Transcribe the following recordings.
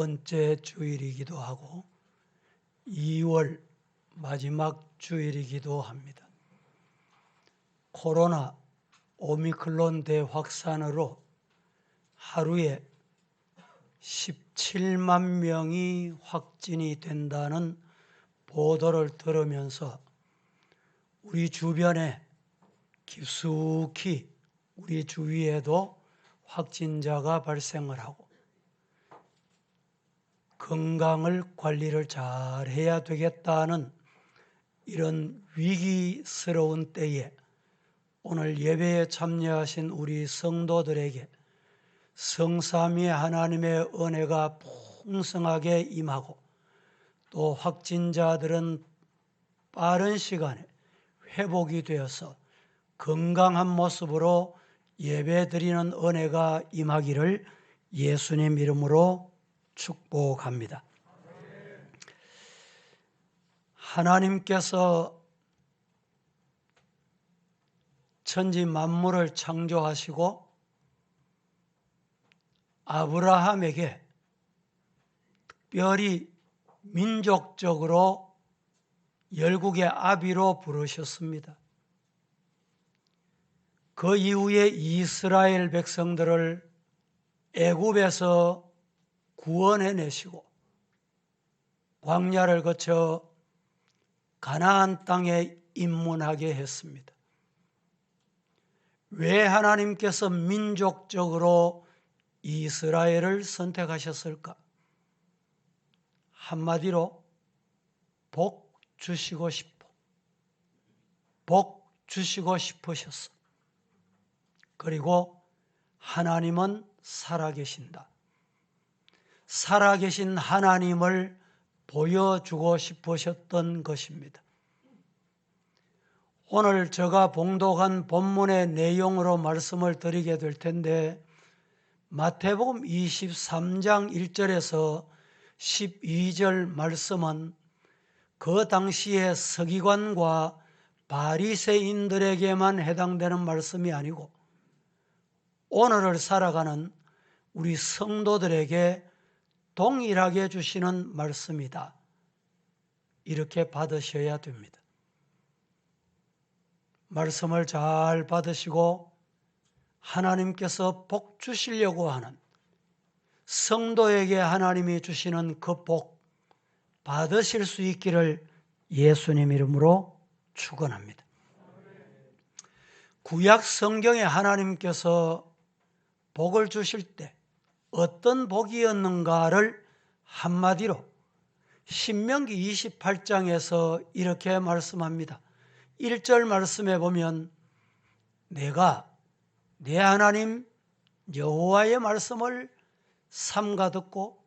번째 주일이기도 하고 2월 마지막 주일이기도 합니다. 코로나 오미크론 대확산으로 하루에 17만 명이 확진이 된다는 보도를 들으면서 우리 주변에 깊숙이 우리 주위에도 확진자가 발생을 하고 건강을 관리를 잘 해야 되겠다는 이런 위기스러운 때에 오늘 예배에 참여하신 우리 성도들에게 성삼위 하나님의 은혜가 풍성하게 임하고 또 확진자들은 빠른 시간에 회복이 되어서 건강한 모습으로 예배드리는 은혜가 임하기를 예수님 이름으로 축복합니다. 하나님께서 천지 만물을 창조하시고 아브라함에게 특별히 민족적으로 열국의 아비로 부르셨습니다. 그 이후에 이스라엘 백성들을 애굽에서 구원해내시고 광야를 거쳐 가나안 땅에 입문하게 했습니다. 왜 하나님께서 민족적으로 이스라엘을 선택하셨을까? 한마디로 복 주시고 싶으셨어. 그리고 하나님은 살아계신다. 살아계신 하나님을 보여주고 싶으셨던 것입니다. 오늘 제가 봉독한 본문의 내용으로 말씀을 드리게 될 텐데 마태복음 23장 1절에서 12절 말씀은 그 당시의 서기관과 바리새인들에게만 해당되는 말씀이 아니고 오늘을 살아가는 우리 성도들에게 동일하게 주시는 말씀이다. 이렇게 받으셔야 됩니다. 말씀을 잘 받으시고 하나님께서 복 주시려고 하는 성도에게 하나님이 주시는 그 복 받으실 수 있기를 예수님 이름으로 축원합니다. 구약 성경에 하나님께서 복을 주실 때 어떤 복이었는가를 한마디로 신명기 28장에서 이렇게 말씀합니다. 1절 말씀에 보면 내가 내 하나님 여호와의 말씀을 삼가 듣고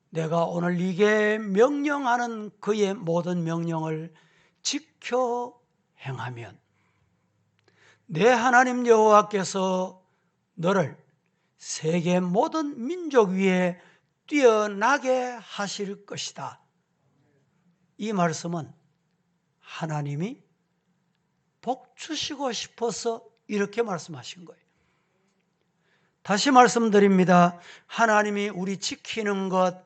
내가 오늘 네게 명령하는 그의 모든 명령을 지켜 행하면 내 하나님 여호와께서 너를 세계 모든 민족 위에 뛰어나게 하실 것이다. 이 말씀은 하나님이 복 주시고 싶어서 이렇게 말씀하신 거예요. 다시 말씀드립니다. 하나님이 우리 지키는 것,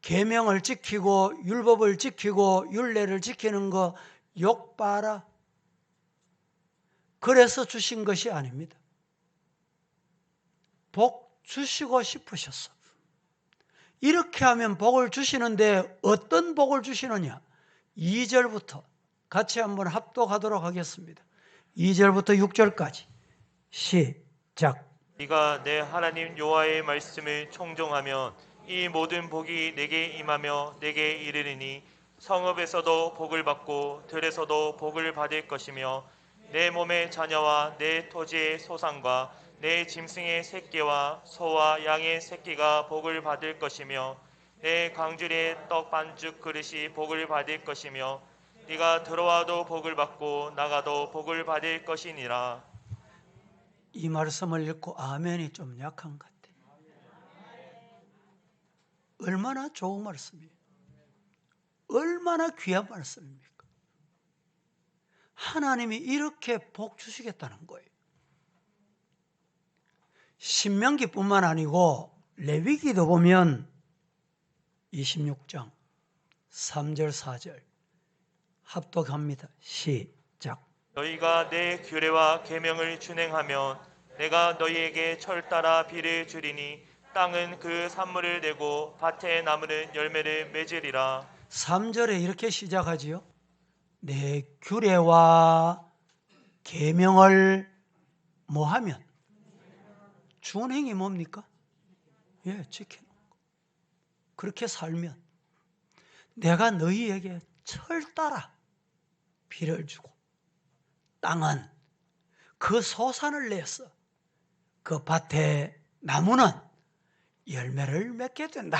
계명을 지키고 율법을 지키고 율례를 지키는 거 욕 봐라. 그래서 주신 것이 아닙니다. 복 주시고 싶으셨어. 이렇게 하면 복을 주시는데 어떤 복을 주시느냐? 2절부터 같이 한번 합독하도록 하겠습니다. 2절부터 6절까지 시작. 네가 내 하나님 여호와의 말씀을 청종하면 이 모든 복이 내게 임하며 내게 이르리니 성읍에서도 복을 받고 들에서도 복을 받을 것이며 내 몸의 자녀와 내 토지의 소산과 내 짐승의 새끼와 소와 양의 새끼가 복을 받을 것이며 내 광주리의 떡 반죽 그릇이 복을 받을 것이며 네가 들어와도 복을 받고 나가도 복을 받을 것이니라. 이 말씀을 읽고 아멘이 좀 약한 것 같아요. 얼마나 좋은 말씀이에요. 얼마나 귀한 말씀입니까? 하나님이 이렇게 복 주시겠다는 거예요. 신명기뿐만 아니고 레위기도 보면 26장 3절 4절 합독합니다. 시작. 너희가 내 규례와 계명을 준행하면 내가 너희에게 철 따라 비를 주리니 땅은 그 산물을 내고 밭의 나무는 열매를 맺으리라. 3절에 이렇게 시작하지요. 내 규례와 계명을 뭐하면? 준행이 뭡니까? 지키는 거. 그렇게 살면 내가 너희에게 철 따라 비를 주고 땅은 그 소산을 내서 그 밭의 나무는 열매를 맺게 된다.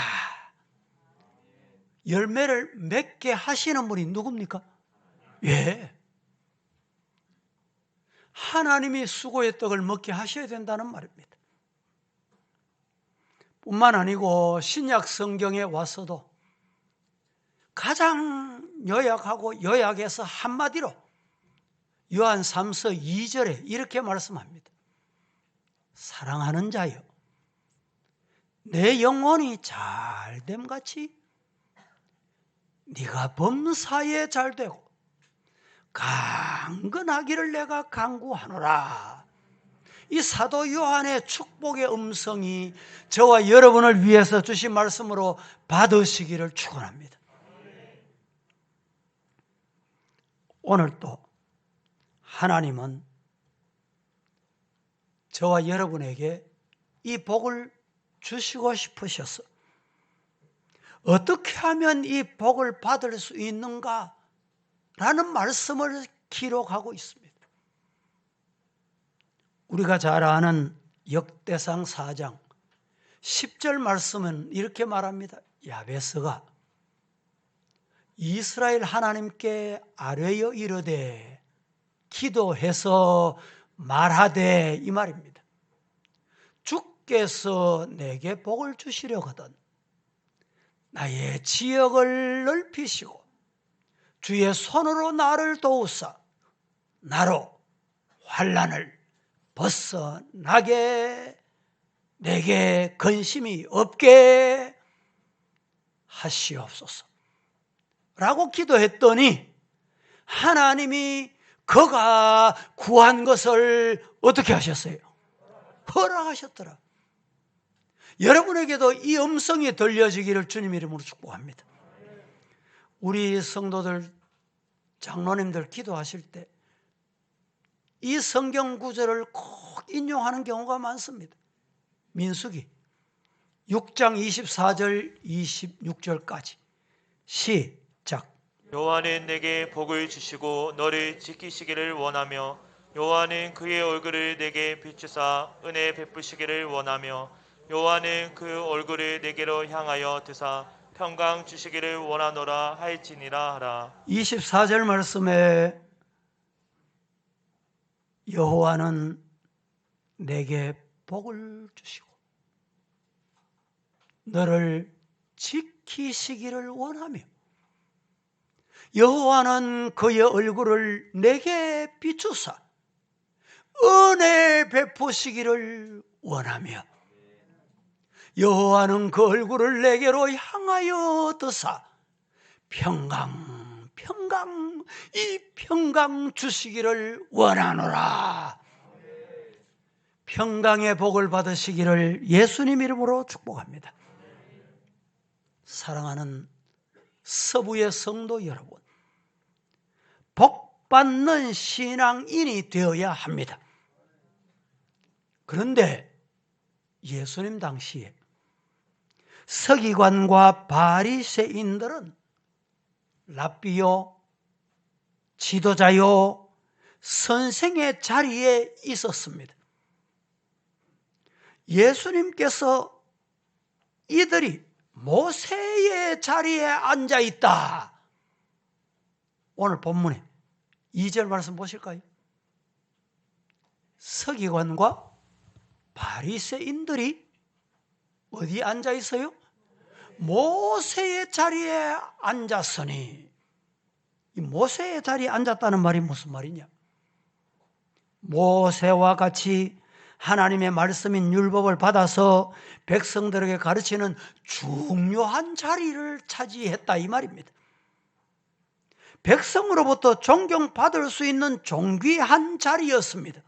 열매를 맺게 하시는 분이 누굽니까? 하나님이 수고의 떡을 먹게 하셔야 된다는 말입니다. 뿐만 아니고 신약 성경에 와서도 가장 요약하고 요약해서 한마디로 요한 3서 2절에 이렇게 말씀합니다. 사랑하는 자여, 내 영혼이 잘됨같이 네가 범사에 잘되고 강건하기를 내가 간구하노라. 이 사도 요한의 축복의 음성이 저와 여러분을 위해서 주신 말씀으로 받으시기를 축원합니다. 오늘 또 하나님은 저와 여러분에게 이 복을 주시고 싶으셔서 어떻게 하면 이 복을 받을 수 있는가? 라는 말씀을 기록하고 있습니다. 우리가 잘 아는 역대상 4장 10절 말씀은 이렇게 말합니다. 야베스가 이스라엘 하나님께 아뢰어 이르되 기도해서 말하되 이 말입니다. 주께서 내게 복을 주시려거든 나의 지역을 넓히시고 주의 손으로 나를 도우사 나로 환난을 벗어나게 내게 근심이 없게 하시옵소서 라고 기도했더니 하나님이 그가 구한 것을 어떻게 하셨어요? 허락하셨더라. 여러분에게도 이 음성이 들려지기를 주님 이름으로 축복합니다. 우리 성도들, 장로님들 기도하실 때 이 성경 구절을 꼭 인용하는 경우가 많습니다. 민수기 6장 24절 26절까지 시작. 여호와는 내게 복을 주시고 너를 지키시기를 원하며 여호와는 그의 얼굴을 내게 비추사 은혜 베푸시기를 원하며 여호와는 그 얼굴을 내게로 향하여 드사 평강 주시기를 원하노라 할지니라 하라. 24절 말씀에 여호와는 내게 복을 주시고 너를 지키시기를 원하며 여호와는 그의 얼굴을 내게 비추사 은혜 베푸시기를 원하며 여호와는 그 얼굴을 내게로 향하여 드사 평강 이 평강 주시기를 원하노라. 평강의 복을 받으시기를 예수님 이름으로 축복합니다. 사랑하는 서부의 성도 여러분, 복받는 신앙인이 되어야 합니다. 그런데 예수님 당시에 서기관과 바리새인들은 랍비요, 지도자요, 선생의 자리에 있었습니다. 예수님께서 이들이 모세의 자리에 앉아 있다. 오늘 본문에 2절 말씀 보실까요? 서기관과 바리새인들이 어디 앉아 있어요? 모세의 자리에 앉았으니, 이 모세의 자리에 앉았다는 말이 무슨 말이냐? 모세와 같이 하나님의 말씀인 율법을 받아서 백성들에게 가르치는 중요한 자리를 차지했다 이 말입니다. 백성으로부터 존경받을 수 있는 존귀한 자리였습니다.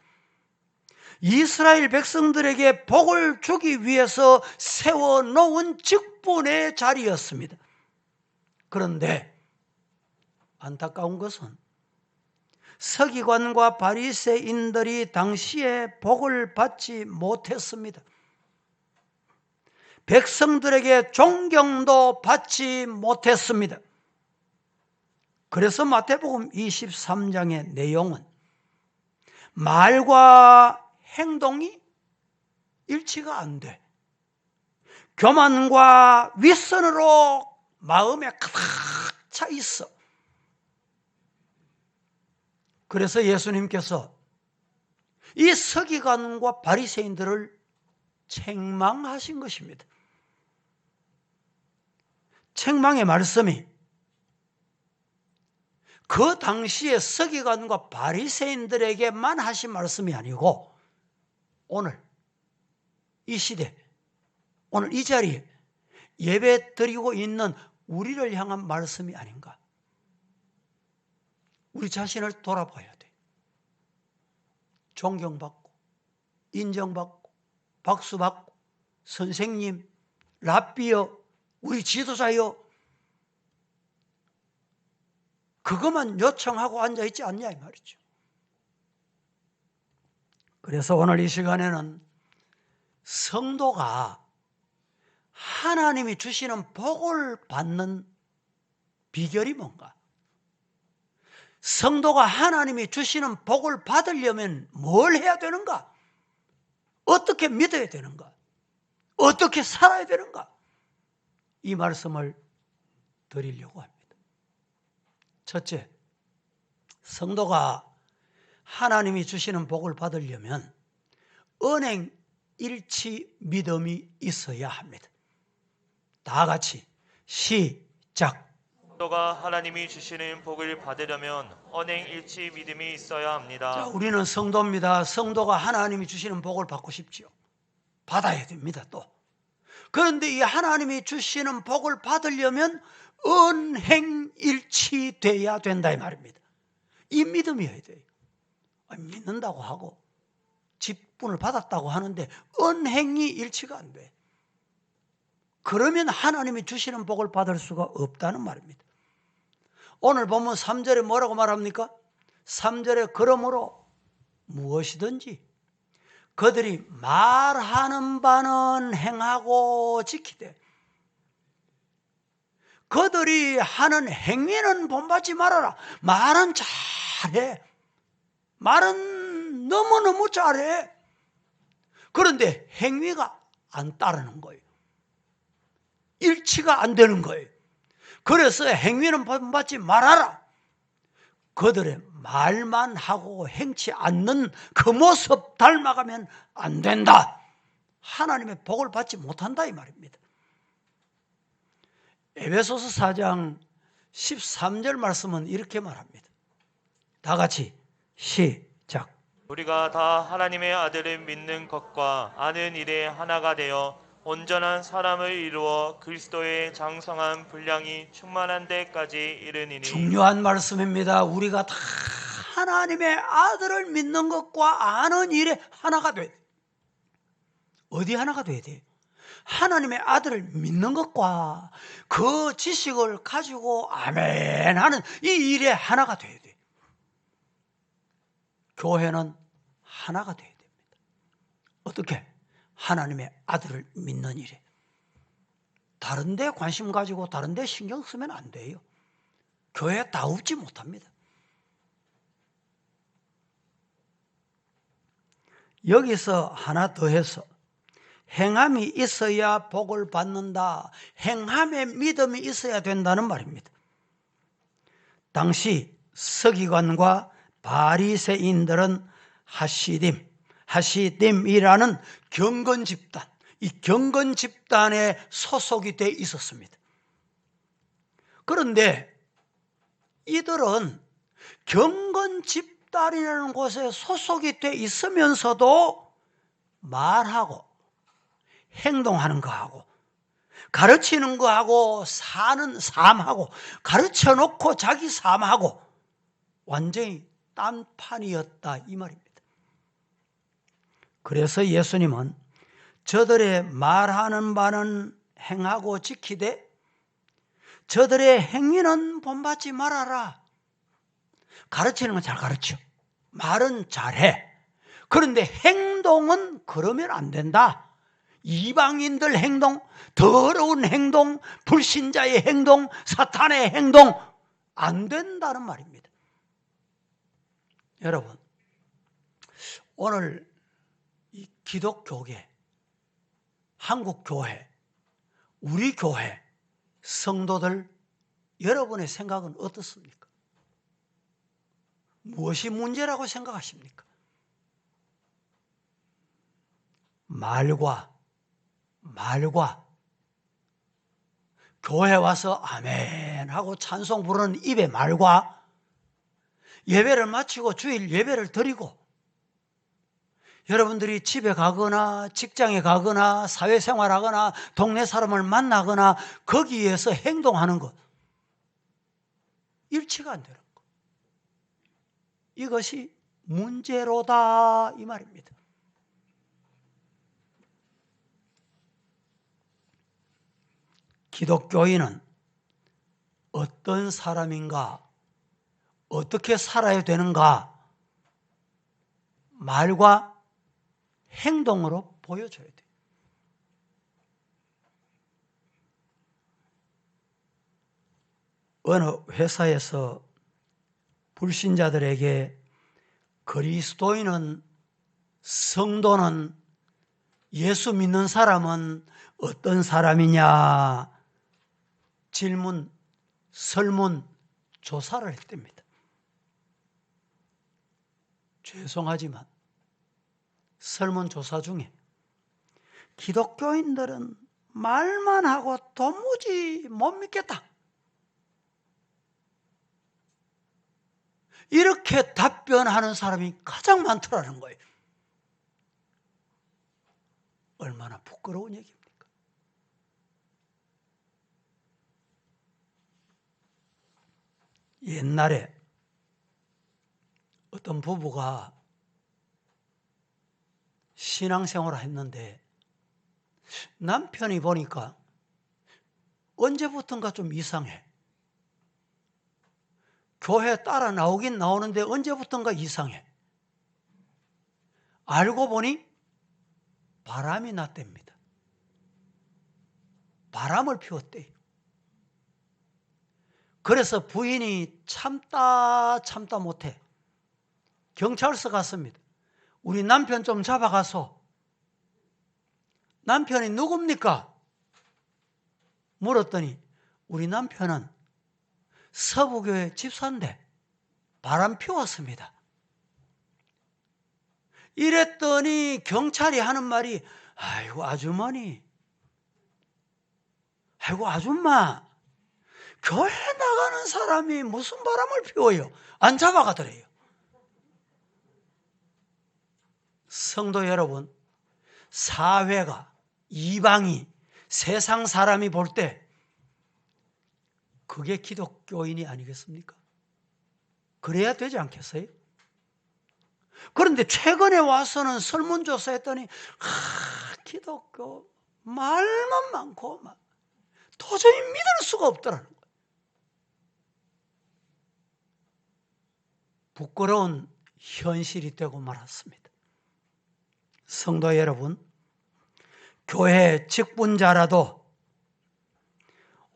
이스라엘 백성들에게 복을 주기 위해서 세워놓은 직분의 자리였습니다. 그런데 안타까운 것은 서기관과 바리새인들이 당시에 복을 받지 못했습니다. 백성들에게 존경도 받지 못했습니다. 그래서 마태복음 23장의 내용은 말과 행동이 일치가 안 돼. 교만과 윗선으로 마음에 가득 차 있어. 그래서 예수님께서 이 서기관과 바리새인들을 책망하신 것입니다. 책망의 말씀이 그 당시에 서기관과 바리새인들에게만 하신 말씀이 아니고 오늘 이 시대, 오늘 이 자리에 예배 드리고 있는 우리를 향한 말씀이 아닌가. 우리 자신을 돌아봐야 돼. 존경받고 인정받고 박수받고 선생님, 랍비여, 우리 지도자여, 그것만 요청하고 앉아있지 않냐 이 말이죠. 그래서 오늘 이 시간에는 성도가 하나님이 주시는 복을 받는 비결이 뭔가? 성도가 하나님이 주시는 복을 받으려면 뭘 해야 되는가? 어떻게 믿어야 되는가? 어떻게 살아야 되는가? 이 말씀을 드리려고 합니다. 첫째, 성도가 하나님이 주시는 복을 받으려면 언행 일치 믿음이 있어야 합니다. 다 같이 시작. 성도가 하나님이 주시는 복을 받으려면 언행일치 믿음이 있어야 합니다. 자, 우리는 성도입니다. 성도가 하나님이 주시는 복을 받고 싶지요. 받아야 됩니다. 또 그런데 이 하나님이 주시는 복을 받으려면 언행일치 돼야 된다 이 말입니다. 이 믿음이어야 돼요. 믿는다고 하고 직분을 받았다고 하는데 언행이 일치가 안 돼. 그러면 하나님이 주시는 복을 받을 수가 없다는 말입니다. 오늘 보면 3절에 뭐라고 말합니까? 3절에 그러므로 무엇이든지 그들이 말하는 바는 행하고 지키되 그들이 하는 행위는 본받지 말아라. 말은 잘해. 말은 너무너무 잘해. 그런데 행위가 안 따르는 거예요. 일치가 안 되는 거예요. 그래서 행위는 본받지 말아라. 그들의 말만 하고 행치 않는 그 모습 닮아가면 안 된다. 하나님의 복을 받지 못한다 이 말입니다. 에베소서 4장 13절 말씀은 이렇게 말합니다. 다 같이 시작. 우리가 다 하나님의 아들을 믿는 것과 아는 일에 하나가 되어 온전한 사람을 이루어 그리스도의 장성한 분량이 충만한 데까지 이르니니. 중요한 말씀입니다. 우리가 다 하나님의 아들을 믿는 것과 아는 일에 하나가 돼야 돼. 어디 하나가 돼야 돼? 하나님의 아들을 믿는 것과 그 지식을 가지고 아멘 하는 이 일에 하나가 돼야 돼. 교회는 하나가 돼야 됩니다. 어떻게? 하나님의 아들을 믿는 일에. 다른 데 관심 가지고 다른 데 신경 쓰면 안 돼요. 교회에 다 웃지 못합니다. 여기서 하나 더 해서 행함이 있어야 복을 받는다. 행함의 믿음이 있어야 된다는 말입니다. 당시 서기관과 바리새인들은 하시딤이라는 경건 집단, 이 경건 집단에 소속이 돼 있었습니다. 그런데 이들은 경건 집단이라는 곳에 소속이 돼 있으면서도 말하고 행동하는 거하고 가르치는 거하고 사는 삶하고 가르쳐 놓고 자기 삶하고 완전히 딴판이었다 이 말입니다. 그래서 예수님은 저들의 말하는 바는 행하고 지키되 저들의 행위는 본받지 말아라. 가르치는 건 잘 가르쳐. 말은 잘해. 그런데 행동은 그러면 안 된다. 이방인들 행동, 더러운 행동, 불신자의 행동, 사탄의 행동 안 된다는 말입니다. 여러분, 오늘 이 기독교계, 한국교회, 우리 교회 성도들 여러분의 생각은 어떻습니까? 무엇이 문제라고 생각하십니까? 말과 교회 와서 아멘 하고 찬송 부르는 입의 말과 예배를 마치고 주일 예배를 드리고 여러분들이 집에 가거나 직장에 가거나 사회생활하거나 동네 사람을 만나거나 거기에서 행동하는 것 일치가 안 되는 것. 이것이 문제로다 이 말입니다. 기독교인은 어떤 사람인가, 어떻게 살아야 되는가 말과 행동으로 보여줘야 돼요. 어느 회사에서 불신자들에게 그리스도인은, 성도는, 예수 믿는 사람은 어떤 사람이냐 질문, 설문, 조사를 했답니다. 죄송하지만 설문조사 중에 기독교인들은 말만 하고 도무지 못 믿겠다. 이렇게 답변하는 사람이 가장 많더라는 거예요. 얼마나 부끄러운 얘기입니까? 옛날에 어떤 부부가 신앙생활을 했는데 남편이 보니까 언제부턴가 좀 이상해. 교회 따라 나오긴 나오는데 언제부턴가 이상해. 알고 보니 바람이 났답니다. 바람을 피웠대요. 그래서 부인이 참다 못해 경찰서 갔습니다. 우리 남편 좀 잡아가서. 남편이 누굽니까? 물었더니 우리 남편은 서부교회 집사인데 바람 피웠습니다. 이랬더니 경찰이 하는 말이 아이고 아주머니, 아이고 아줌마, 교회 나가는 사람이 무슨 바람을 피워요? 안 잡아가더래요. 성도 여러분, 사회가, 이방이, 세상 사람이 볼 때 그게 기독교인이 아니겠습니까? 그래야 되지 않겠어요? 그런데 최근에 와서는 설문조사했더니 기독교 말만 많고 도저히 믿을 수가 없더라는 거예요. 부끄러운 현실이 되고 말았습니다. 성도 여러분, 교회 직분자라도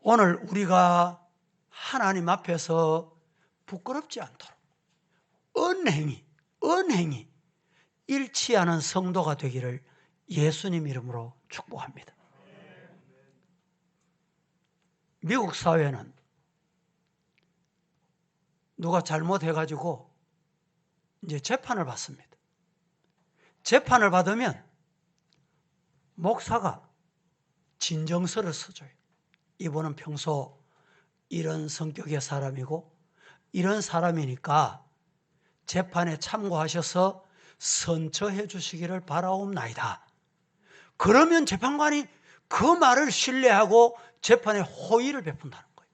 오늘 우리가 하나님 앞에서 부끄럽지 않도록 은행이 일치하는 성도가 되기를 예수님 이름으로 축복합니다. 미국 사회는 누가 잘못해가지고 이제 재판을 받습니다. 재판을 받으면 목사가 진정서를 써줘요. 이분은 평소 이런 성격의 사람이고 이런 사람이니까 재판에 참고하셔서 선처해 주시기를 바라옵나이다. 그러면 재판관이 그 말을 신뢰하고 재판에 호의를 베푼다는 거예요.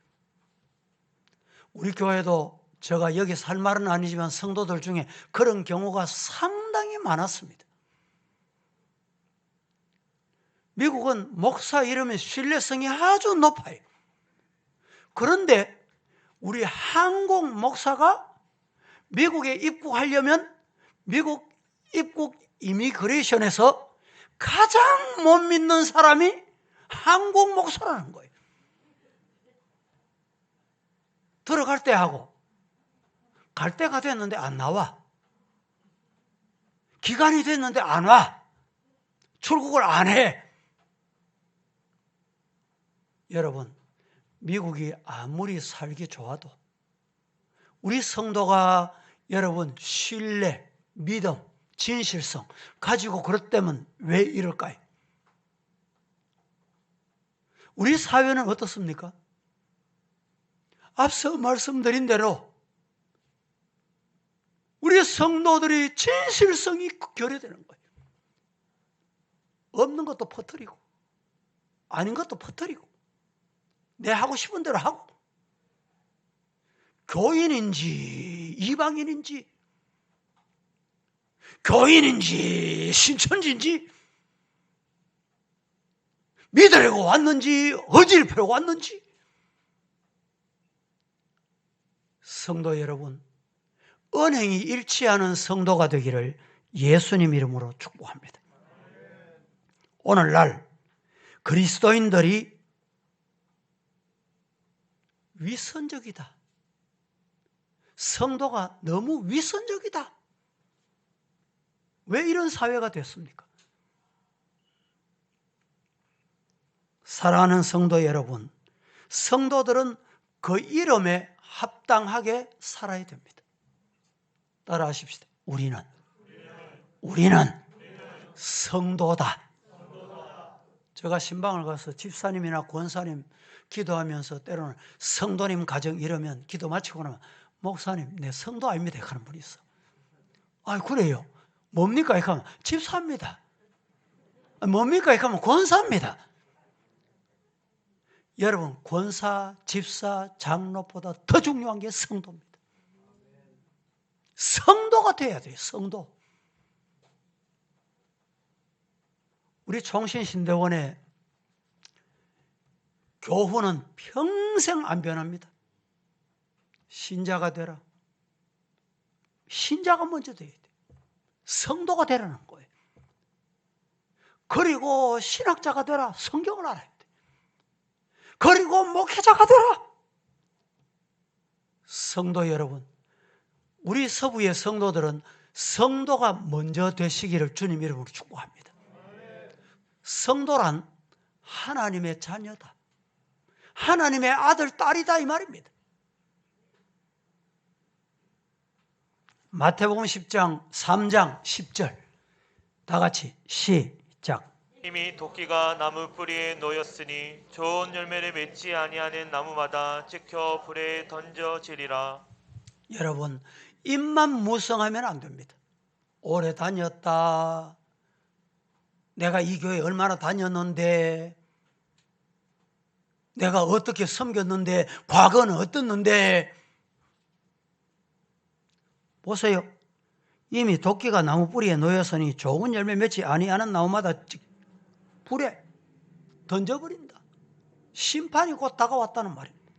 우리 교회도 제가 여기서 할 말은 아니지만 성도들 중에 그런 경우가 상당히 많았습니다. 미국은 목사 이름의 신뢰성이 아주 높아요. 그런데 우리 한국 목사가 미국에 입국하려면 미국 입국 이미그레이션에서 가장 못 믿는 사람이 한국 목사라는 거예요. 들어갈 때 하고 갈 때가 됐는데 안 나와. 기간이 됐는데 안 와. 출국을 안 해. 여러분, 미국이 아무리 살기 좋아도 우리 성도가 여러분 신뢰, 믿음, 진실성 가지고 그렇다면 왜 이럴까요? 우리 사회는 어떻습니까? 앞서 말씀드린 대로 우리 성도들이 진실성이 결여되는 거예요. 없는 것도 퍼뜨리고 아닌 것도 퍼뜨리고 내 하고 싶은 대로 하고 교인인지 이방인인지 교인인지 신천지인지 믿으려고 왔는지 어지럽히려고 왔는지. 성도 여러분, 언행이 일치하는 성도가 되기를 예수님 이름으로 축복합니다. 오늘날 그리스도인들이 위선적이다. 성도가 너무 위선적이다. 왜 이런 사회가 됐습니까? 사랑하는 성도 여러분, 성도들은 그 이름에 합당하게 살아야 됩니다. 따라하십시다. 우리는 성도다. 제가 신방을 가서 집사님이나 권사님 기도하면서 때로는 성도님 가정 이러면 기도 마치고 나면 목사님, 내 성도 아닙니다 하는 분이 있어. 아, 그래요? 뭡니까? 이렇게 하면 집사입니다. 뭡니까? 이렇게 하면 권사입니다. 여러분, 권사, 집사, 장로보다 더 중요한 게 성도입니다. 성도가 돼야 돼요. 성도. 우리 총신신대원의 교훈은 평생 안 변합니다. 신자가 되라. 신자가 먼저 돼야 돼요. 성도가 되라는 거예요. 그리고 신학자가 되라. 성경을 알아야 돼요. 그리고 목회자가 되라. 성도 여러분, 우리 서부의 성도들은 성도가 먼저 되시기를 주님 이름으로 축복합니다. 성도란 하나님의 자녀다. 하나님의 아들, 딸이다 이 말입니다. 마태복음 10장 3장 10절 다 같이 시작. 이미 도끼가 나무 뿌리에 놓였으니 좋은 열매를 맺지 아니하는 나무마다 찍혀 불에 던져지리라. 여러분, 입만 무성하면 안 됩니다. 오래 다녔다. 내가 이 교회 얼마나 다녔는데, 내가 어떻게 섬겼는데, 과거는 어떻는데. 보세요. 이미 도끼가 나무 뿌리에 놓였으니 좋은 열매 맺지 아니하는 나무마다 불에 던져버린다. 심판이 곧 다가왔다는 말입니다.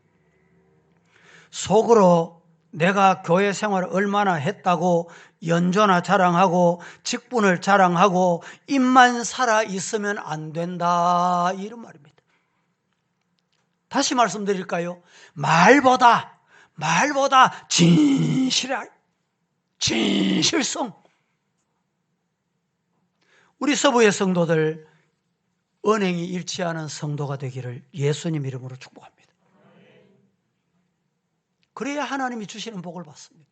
속으로 내가 교회 생활을 얼마나 했다고 연조나 자랑하고 직분을 자랑하고 입만 살아 있으면 안 된다 이런 말입니다. 다시 말씀드릴까요? 말보다 진실성. 우리 서부의 성도들 언행이 일치하는 성도가 되기를 예수님 이름으로 축복합니다. 그래야 하나님이 주시는 복을 받습니다.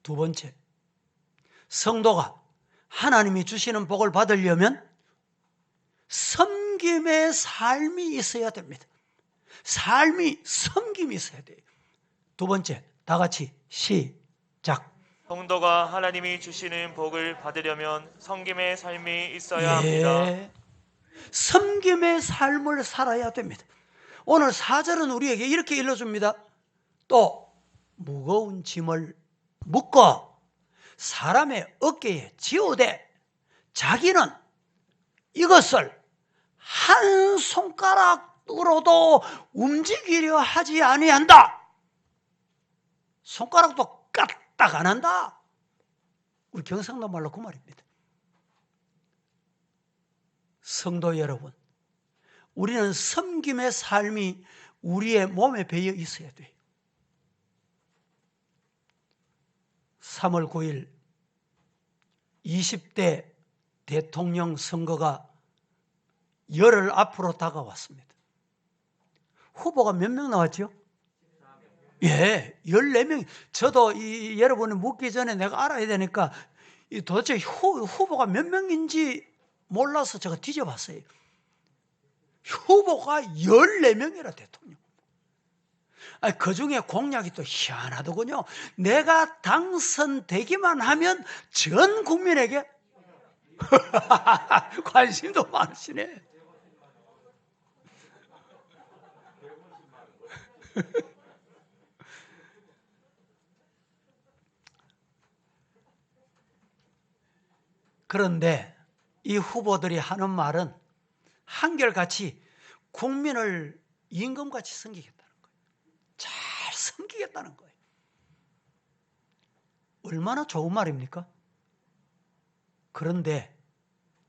두 번째, 성도가 하나님이 주시는 복을 받으려면 섬김의 삶이 있어야 됩니다. 섬김이 있어야 돼요. 두 번째, 다 같이 시작. 성도가 하나님이 주시는 복을 받으려면 섬김의 삶이 있어야 합니다. 예, 섬김의 삶을 살아야 됩니다. 오늘 4절은 우리에게 이렇게 일러줍니다. 또 무거운 짐을 묶어 사람의 어깨에 지우되 자기는 이것을 한 손가락으로도 움직이려 하지 아니한다. 손가락도 까딱 안 한다. 우리 경상도 말로 그 말입니다. 성도 여러분, 우리는 섬김의 삶이 우리의 몸에 배어 있어야 돼요. 3월 9일 20대 대통령 선거가 열흘 앞으로 다가왔습니다. 후보가 몇 명 나왔죠? 예, 14명. 저도 여러분이 묻기 전에 내가 알아야 되니까 도대체 후보가 몇 명인지 몰라서 제가 뒤져봤어요. 후보가 14명이라 대통령. 그 중에 공약이 또 희한하더군요. 내가 당선되기만 하면 전 국민에게 관심도 많으시네. 그런데 이 후보들이 하는 말은 한결같이 국민을 임금같이 섬기겠다는 거예요. 잘 섬기겠다는 거예요. 얼마나 좋은 말입니까? 그런데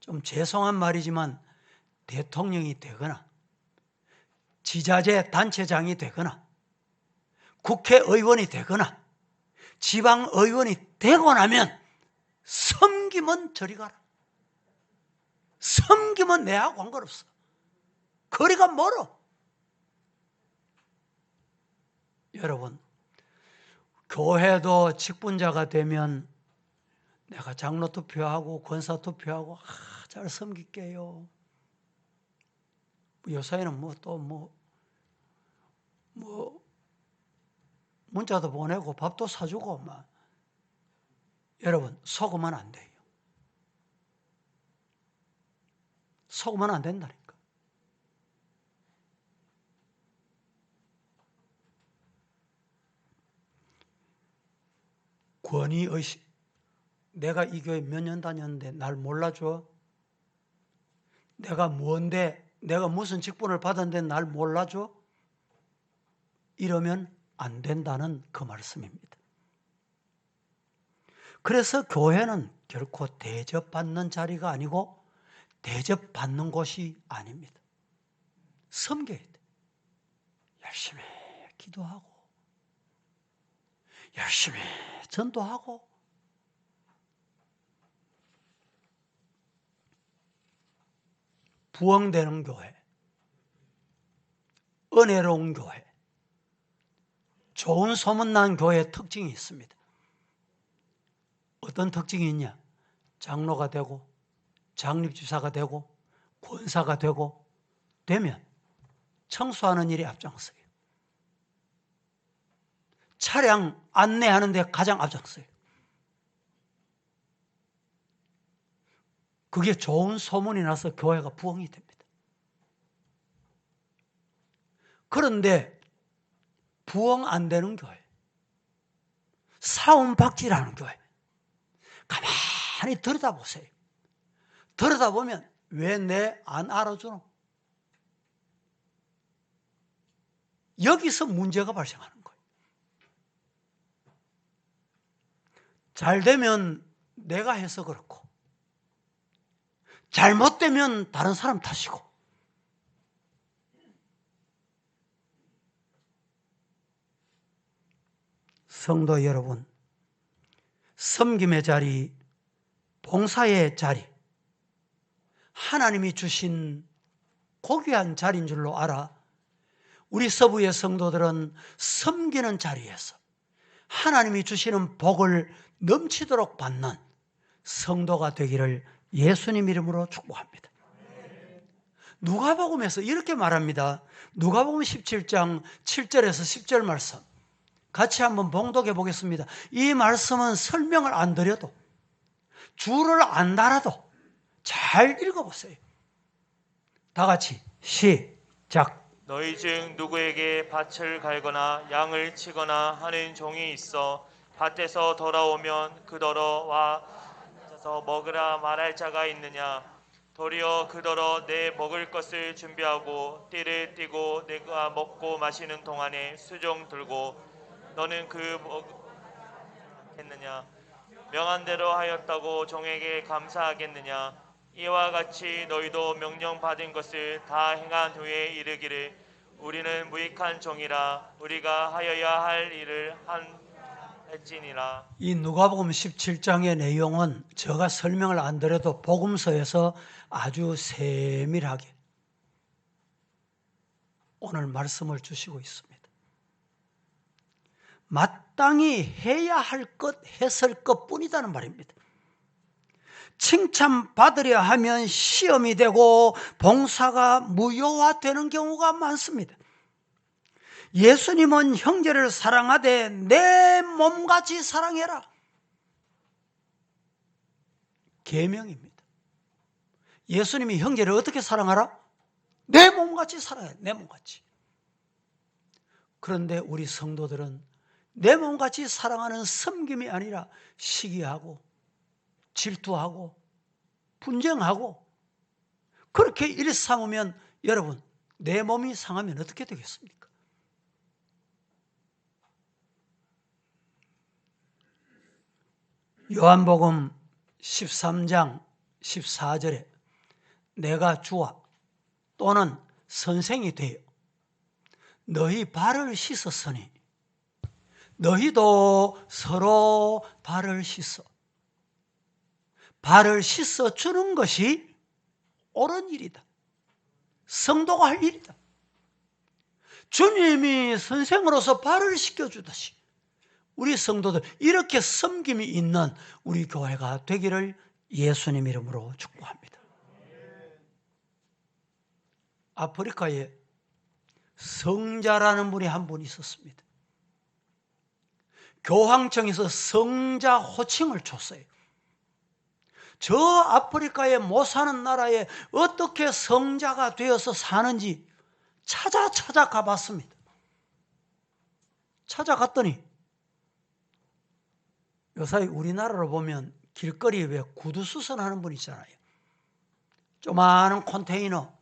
좀 죄송한 말이지만 대통령이 되거나 지자체 단체장이 되거나 국회의원이 되거나 지방의원이 되고 나면 섬김은 저리 가라. 섬김은 내하고 관계없어. 거리가 멀어. 여러분, 교회도 직분자가 되면 내가 장로 투표하고 권사 투표하고 잘 섬길게요. 요새는 문자도 보내고 밥도 사주고 막. 여러분, 속으면 안 돼요. 속으면 안 된다니까. 권위의식. 내가 이 교회 몇 년 다녔는데 날 몰라줘? 내가 뭔데? 내가 무슨 직분을 받았는데 날 몰라줘? 이러면 안 된다는 그 말씀입니다. 그래서 교회는 결코 대접받는 자리가 아니고 대접받는 곳이 아닙니다. 섬겨야 돼. 열심히 기도하고 열심히 전도하고 부흥되는 교회, 은혜로운 교회, 좋은 소문난 교회의 특징이 있습니다. 어떤 특징이 있냐? 장로가 되고 장립주사가 되고 권사가 되면 청소하는 일에 앞장서요. 차량 안내하는 데 가장 앞장서요. 그게 좋은 소문이 나서 교회가 부흥이 됩니다. 그런데 부흥 안 되는 교회, 사움박질하는 교회, 가만히 들여다보세요. 들여다보면 왜 내 안 알아주노? 여기서 문제가 발생하는 거예요. 잘 되면 내가 해서 그렇고 잘못되면 다른 사람 탓이고. 성도 여러분, 섬김의 자리, 봉사의 자리, 하나님이 주신 고귀한 자리인 줄로 알아 우리 서부의 성도들은 섬기는 자리에서 하나님이 주시는 복을 넘치도록 받는 성도가 되기를 예수님 이름으로 축복합니다. 누가복음에서 이렇게 말합니다. 누가복음 17장 7절에서 10절 말씀. 같이 한번 봉독해 보겠습니다. 이 말씀은 설명을 안 드려도, 줄을 안 달아도 잘 읽어보세요. 다 같이 시작. 너희 중 누구에게 밭을 갈거나 양을 치거나 하는 종이 있어 밭에서 돌아오면 그더러 와 앉아서 먹으라 말할 자가 있느냐? 도리어 그더러 내 먹을 것을 준비하고 띠를 띠고 내가 먹고 마시는 동안에 수종 들고 너는 먹겠느냐? 명한 대로 하였다고 종에게 감사하겠느냐? 이와 같이 너희도 명령받은 것을 다 행한 후에 이르기를 우리는 무익한 종이라 우리가 하여야 할 일을 할지니라. 이 누가복음 17장의 내용은 제가 설명을 안 드려도 복음서에서 아주 세밀하게 오늘 말씀을 주시고 있습니다. 마땅히 해야 할 것 했을 것뿐이다는 말입니다. 칭찬받으려 하면 시험이 되고 봉사가 무효화되는 경우가 많습니다. 예수님은 형제를 사랑하되 내 몸같이 사랑해라. 계명입니다. 예수님이 형제를 어떻게 사랑하라? 내 몸같이 사랑해. 내 몸같이. 그런데 우리 성도들은 내 몸같이 사랑하는 섬김이 아니라 시기하고 질투하고 분쟁하고 그렇게 일삼으면 여러분 내 몸이 상하면 어떻게 되겠습니까? 요한복음 13장 14절에 내가 주와 또는 선생이 되어 너희 발을 씻었으니 너희도 서로 발을 씻어. 발을 씻어주는 것이 옳은 일이다. 성도가 할 일이다. 주님이 선생으로서 발을 씻겨주듯이 우리 성도들 이렇게 섬김이 있는 우리 교회가 되기를 예수님 이름으로 축복합니다. 아프리카에 성자라는 분이 한 분 있었습니다. 교황청에서 성자 호칭을 줬어요. 저 아프리카에 못 사는 나라에 어떻게 성자가 되어서 사는지 찾아가 봤습니다. 찾아갔더니 요사이 우리나라로 보면 길거리에 왜 구두 수선하는 분 있잖아요. 조그마한 컨테이너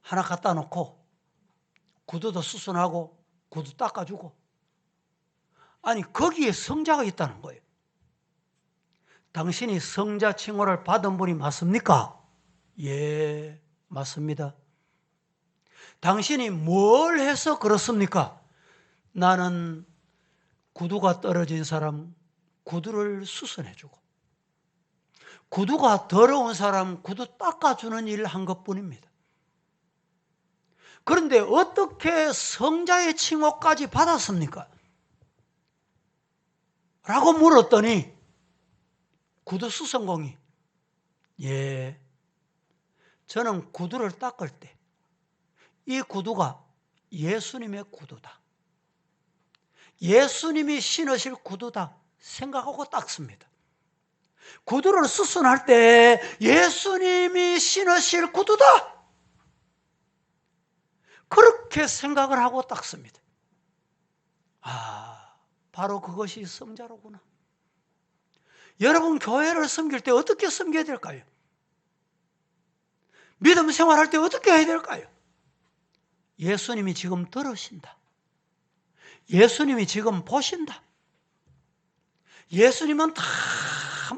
하나 갖다 놓고 구두도 수선하고 구두 닦아주고 아니 거기에 성자가 있다는 거예요. 당신이 성자 칭호를 받은 분이 맞습니까? 예, 맞습니다. 당신이 뭘 해서 그렇습니까? 나는 구두가 떨어진 사람 구두를 수선해주고 구두가 더러운 사람 구두 닦아주는 일을 한 것뿐입니다. 그런데 어떻게 성자의 칭호까지 받았습니까? 라고 물었더니 구두 수선공이 예, 저는 구두를 닦을 때 이 구두가 예수님의 구두다. 예수님이 신으실 구두다 생각하고 닦습니다. 구두를 수선할 때 예수님이 신으실 구두다. 그렇게 생각을 하고 닦습니다. 아, 바로 그것이 성자로구나. 여러분 교회를 섬길 때 어떻게 섬겨야 될까요? 믿음 생활할 때 어떻게 해야 될까요? 예수님이 지금 들으신다. 예수님이 지금 보신다. 예수님은 다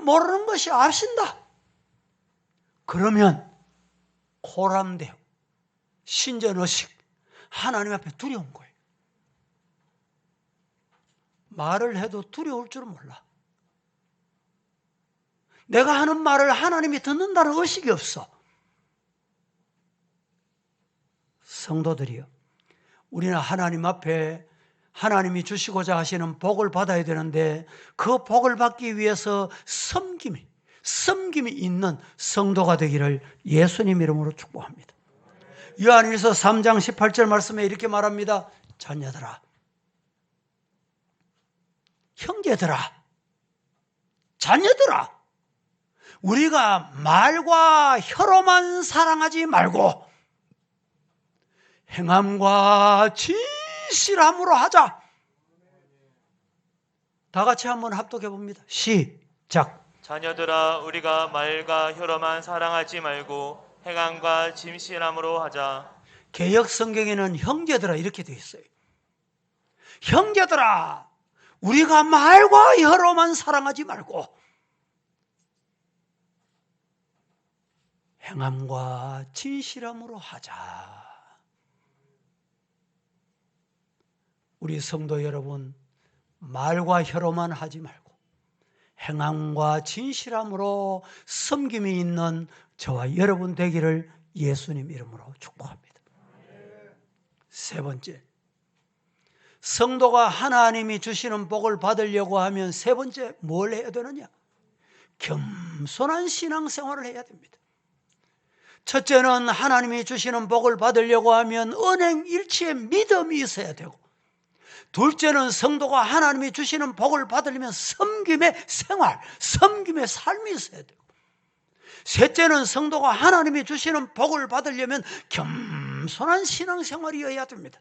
모르는 것이 아신다. 그러면 호람되어 신전의식 하나님 앞에 두려운 거예요. 말을 해도 두려울 줄 몰라. 내가 하는 말을 하나님이 듣는다는 의식이 없어. 성도들이요, 우리는 하나님 앞에 하나님이 주시고자 하시는 복을 받아야 되는데 그 복을 받기 위해서 섬김이 있는 성도가 되기를 예수님 이름으로 축복합니다. 요한일서 3장 18절 말씀에 이렇게 말합니다. 자녀들아, 형제들아, 자녀들아, 우리가 말과 혀로만 사랑하지 말고 행함과 진실함으로 하자. 다 같이 한번 합독해 봅니다. 시작. 자녀들아 우리가 말과 혀로만 사랑하지 말고 행함과 진실함으로 하자. 개역 성경에는 형제들아 이렇게 되어 있어요. 형제들아, 우리가 말과 혀로만 사랑하지 말고 행함과 진실함으로 하자. 우리 성도 여러분, 말과 혀로만 하지 말고 행함과 진실함으로 섬김이 있는 저와 여러분 되기를 예수님 이름으로 축복합니다. 세 번째, 성도가 하나님이 주시는 복을 받으려고 하면 세 번째 뭘 해야 되느냐? 겸손한 신앙생활을 해야 됩니다. 첫째는 하나님이 주시는 복을 받으려고 하면 언행일치의 믿음이 있어야 되고, 둘째는 성도가 하나님이 주시는 복을 받으려면 섬김의 생활, 섬김의 삶이 있어야 되고, 셋째는 성도가 하나님이 주시는 복을 받으려면 겸손한 신앙생활이어야 됩니다.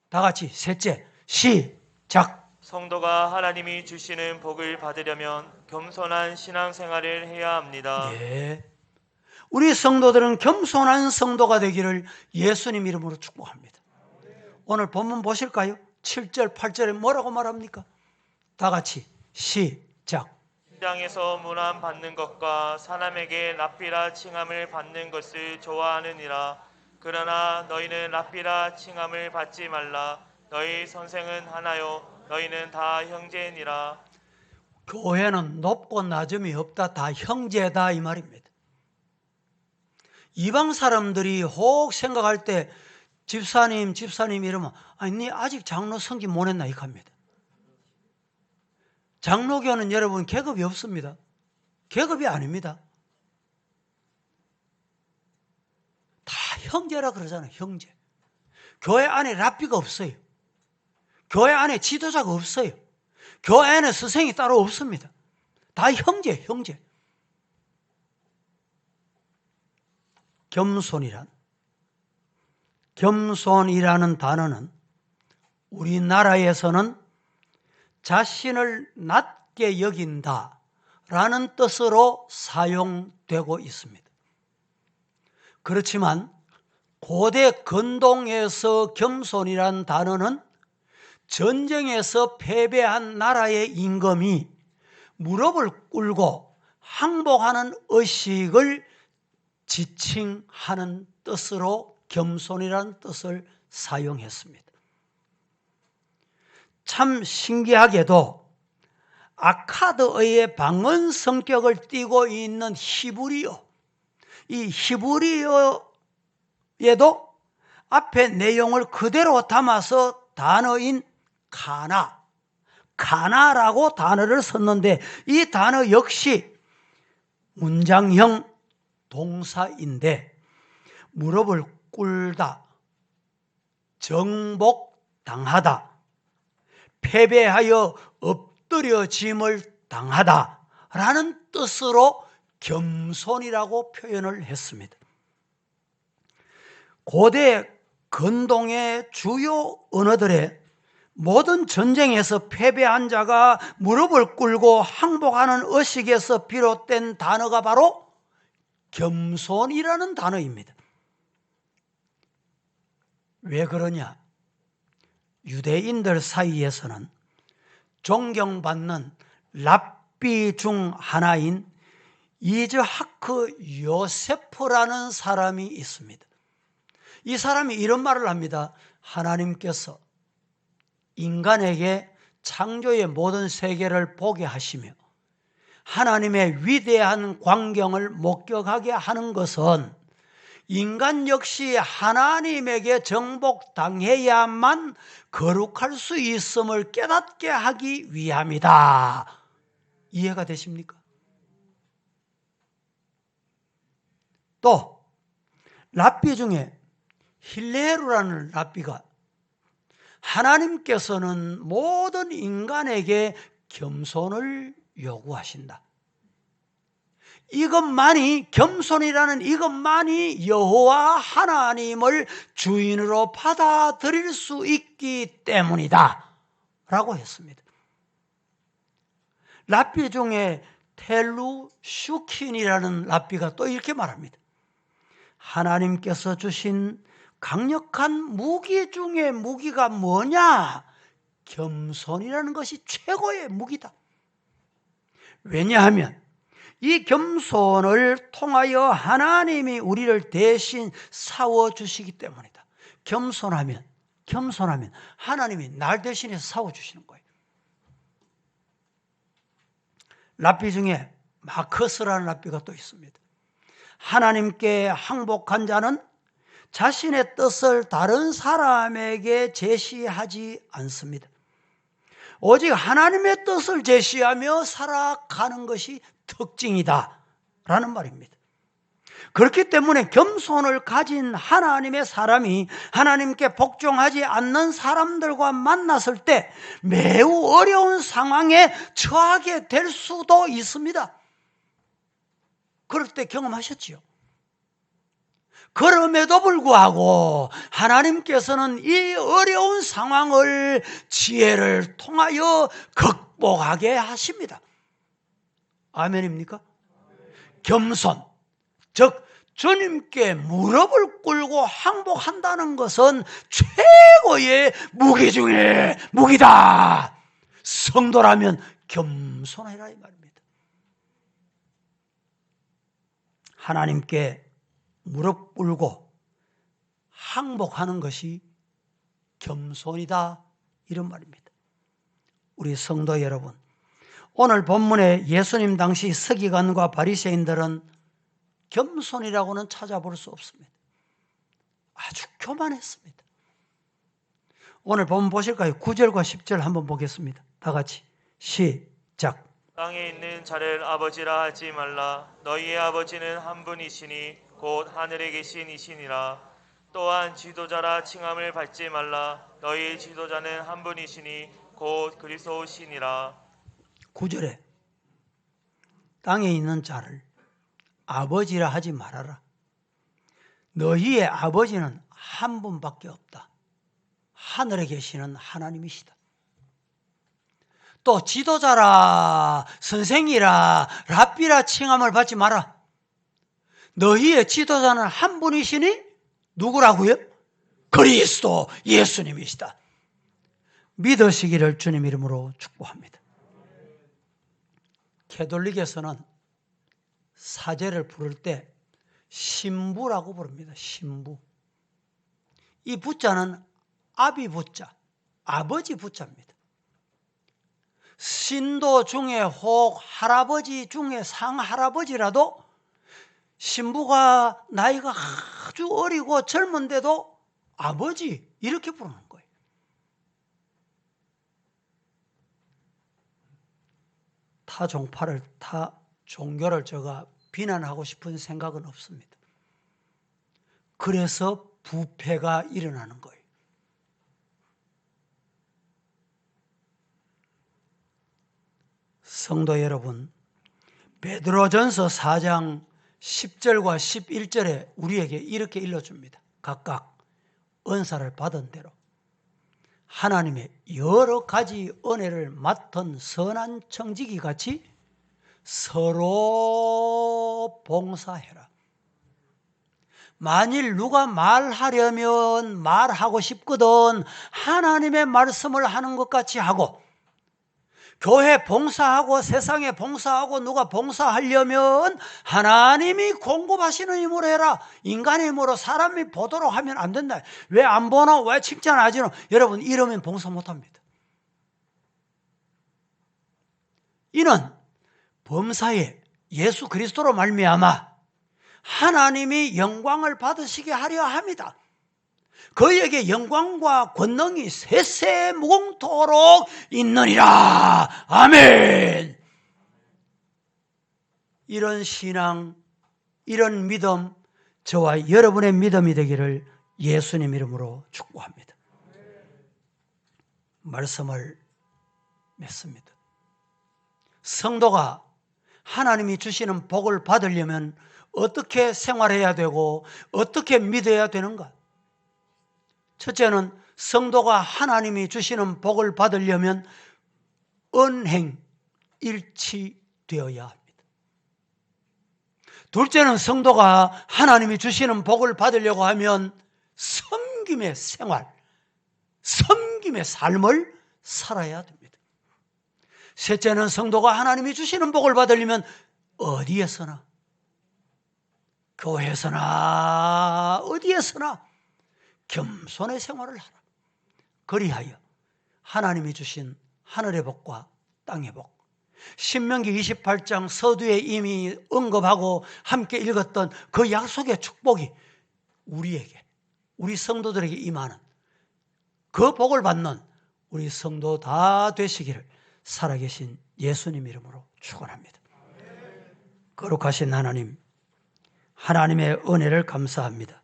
다 같이 셋째, 시작. 성도가 하나님이 주시는 복을 받으려면 겸손한 신앙생활을 해야 합니다. 예. 우리 성도들은 겸손한 성도가 되기를 예수님 이름으로 축복합니다. 오늘 본문 보실까요? 7절, 8절에 뭐라고 말합니까? 다 같이 시작. 땅에서 문안 받는 것과 사람에게 랍비라 칭함을 받는 것을 좋아하느니라. 그러나 너희는 랍비라 칭함을 받지 말라. 너희 선생은 하나요 너희는 다 형제니라. 교회는 높고 낮음이 없다, 다 형제다 이 말입니다. 이방 사람들이 혹 생각할 때 집사님 이러면 아니 네 아직 장로 성김 못 했나 이렇게 합니다. 장로교는 여러분 계급이 없습니다. 계급이 아닙니다. 다 형제라 그러잖아요. 형제. 교회 안에 랍비가 없어요. 교회 안에 지도자가 없어요. 교회 안에 스승이 따로 없습니다. 다 형제. 겸손이라는 단어는 우리나라에서는 자신을 낮게 여긴다라는 뜻으로 사용되고 있습니다. 그렇지만 고대 근동에서 겸손이라는 단어는 전쟁에서 패배한 나라의 임금이 무릎을 꿇고 항복하는 의식을 지칭하는 뜻으로 겸손이라는 뜻을 사용했습니다. 참 신기하게도 아카드어의 방언 성격을 띠고 있는 히브리어, 이 히브리어에도 앞에 내용을 그대로 담아서 단어인 가나라고 단어를 썼는데, 이 단어 역시 문장형 동사인데 무릎을 꿇다, 정복당하다, 패배하여 엎드려짐을 당하다라는 뜻으로 겸손이라고 표현을 했습니다. 고대 근동의 주요 언어들의 모든 전쟁에서 패배한 자가 무릎을 꿇고 항복하는 의식에서 비롯된 단어가 바로 겸손이라는 단어입니다. 왜 그러냐? 유대인들 사이에서는 존경받는 랍비 중 하나인 이즈하크 요세프라는 사람이 있습니다. 이 사람이 이런 말을 합니다. 하나님께서 인간에게 창조의 모든 세계를 보게 하시며 하나님의 위대한 광경을 목격하게 하는 것은 인간 역시 하나님에게 정복당해야만 거룩할 수 있음을 깨닫게 하기 위함이다. 이해가 되십니까? 또 랍비 중에 힐레루라는 랍비가 하나님께서는 모든 인간에게 겸손을 요구하신다. 겸손이라는 이것만이 여호와 하나님을 주인으로 받아들일 수 있기 때문이다 라고 했습니다. 랍비 중에 텔루 슈킨이라는 랍비가 또 이렇게 말합니다. 하나님께서 주신 강력한 무기 중에 무기가 뭐냐? 겸손이라는 것이 최고의 무기다. 왜냐하면 이 겸손을 통하여 하나님이 우리를 대신 싸워주시기 때문이다. 겸손하면 하나님이 날 대신해서 싸워주시는 거예요. 랍비 중에 마커스라는 랍비가 또 있습니다. 하나님께 항복한 자는 자신의 뜻을 다른 사람에게 제시하지 않습니다. 오직 하나님의 뜻을 제시하며 살아가는 것이 특징이다 라는 말입니다. 그렇기 때문에 겸손을 가진 하나님의 사람이 하나님께 복종하지 않는 사람들과 만났을 때 매우 어려운 상황에 처하게 될 수도 있습니다. 그럴 때 경험하셨지요? 그럼에도 불구하고 하나님께서는 이 어려운 상황을 지혜를 통하여 극복하게 하십니다. 아멘입니까? 겸손, 즉 주님께 무릎을 꿇고 항복한다는 것은 최고의 무기 중에 무기다. 성도라면 겸손해라 이 말입니다. 하나님께 무릎 꿇고 항복하는 것이 겸손이다 이런 말입니다. 우리 성도 여러분, 오늘 본문에 예수님 당시 서기관과 바리새인들은 겸손이라고는 찾아볼 수 없습니다. 아주 교만했습니다. 오늘 본문 보실까요? 9절과 10절 한번 보겠습니다. 다 같이 시작. 땅에 있는 자를 아버지라 하지 말라. 너희의 아버지는 한 분이시니 곧 하늘에 계신 이시니라. 또한 지도자라 칭함을 받지 말라. 너희의 지도자는 한 분이시니 곧 그리스도시니라. 9절에 땅에 있는 자를 아버지라 하지 말아라. 너희의 아버지는 한 분밖에 없다. 하늘에 계시는 하나님이시다. 또 지도자라, 선생이라, 랍비라 칭함을 받지 마라. 너희의 지도자는 한 분이시니 누구라고요? 그리스도 예수님이시다. 믿으시기를 주님 이름으로 축복합니다. 캐톨릭에서는 사제를 부를 때 신부라고 부릅니다. 신부. 이 부자는 아비 부자, 아버지 부자입니다. 신도 중에 혹 할아버지 중에 상할아버지라도 신부가 나이가 아주 어리고 젊은데도 아버지 이렇게 부르는 거예요. 타 종파를, 타 종교를 제가 비난하고 싶은 생각은 없습니다. 그래서 부패가 일어나는 거예요. 성도 여러분, 베드로전서 4장 10절과 11절에 우리에게 이렇게 일러줍니다. 각각 은사를 받은 대로 하나님의 여러 가지 은혜를 맡은 선한 청지기 같이 서로 봉사해라. 만일 누가 말하려면 말하고 싶거든 하나님의 말씀을 하는 것 같이 하고, 교회 봉사하고 세상에 봉사하고 누가 봉사하려면 하나님이 공급하시는 힘으로 해라. 인간의 힘으로 사람이 보도록 하면 안 된다. 왜 안 보노? 왜 칭찬하지노? 여러분, 이러면 봉사 못합니다. 이는 범사에 예수 그리스도로 말미암아 하나님이 영광을 받으시게 하려 합니다. 그에게 영광과 권능이 세세무궁토록 있느니라. 아멘. 이런 신앙, 이런 믿음, 저와 여러분의 믿음이 되기를 예수님 이름으로 축복합니다. 말씀을 맺습니다. 성도가 하나님이 주시는 복을 받으려면 어떻게 생활해야 되고 어떻게 믿어야 되는가? 첫째는 성도가 하나님이 주시는 복을 받으려면 언행 일치되어야 합니다. 둘째는 성도가 하나님이 주시는 복을 받으려고 하면 섬김의 생활, 섬김의 삶을 살아야 됩니다. 셋째는 성도가 하나님이 주시는 복을 받으려면 어디에서나, 교회에서나 어디에서나 겸손의 생활을 하라. 그리하여 하나님이 주신 하늘의 복과 땅의 복, 신명기 28장 서두에 이미 언급하고 함께 읽었던 그 약속의 축복이 우리에게, 우리 성도들에게 임하는 그 복을 받는 우리 성도 다 되시기를 살아계신 예수님 이름으로 축원합니다. 거룩하신 하나님, 하나님의 은혜를 감사합니다.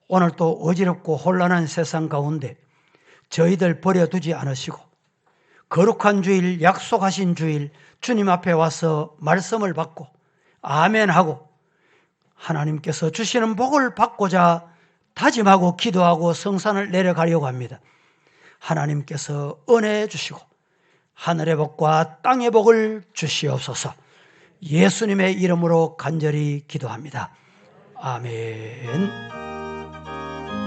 오늘 또 어지럽고 혼란한 세상 가운데 저희들 버려두지 않으시고 거룩한 주일, 약속하신 주일 주님 앞에 와서 말씀을 받고 아멘하고 하나님께서 주시는 복을 받고자 다짐하고 기도하고 성산을 내려가려고 합니다. 하나님께서 은혜 주시고 하늘의 복과 땅의 복을 주시옵소서. 예수님의 이름으로 간절히 기도합니다. 아멘.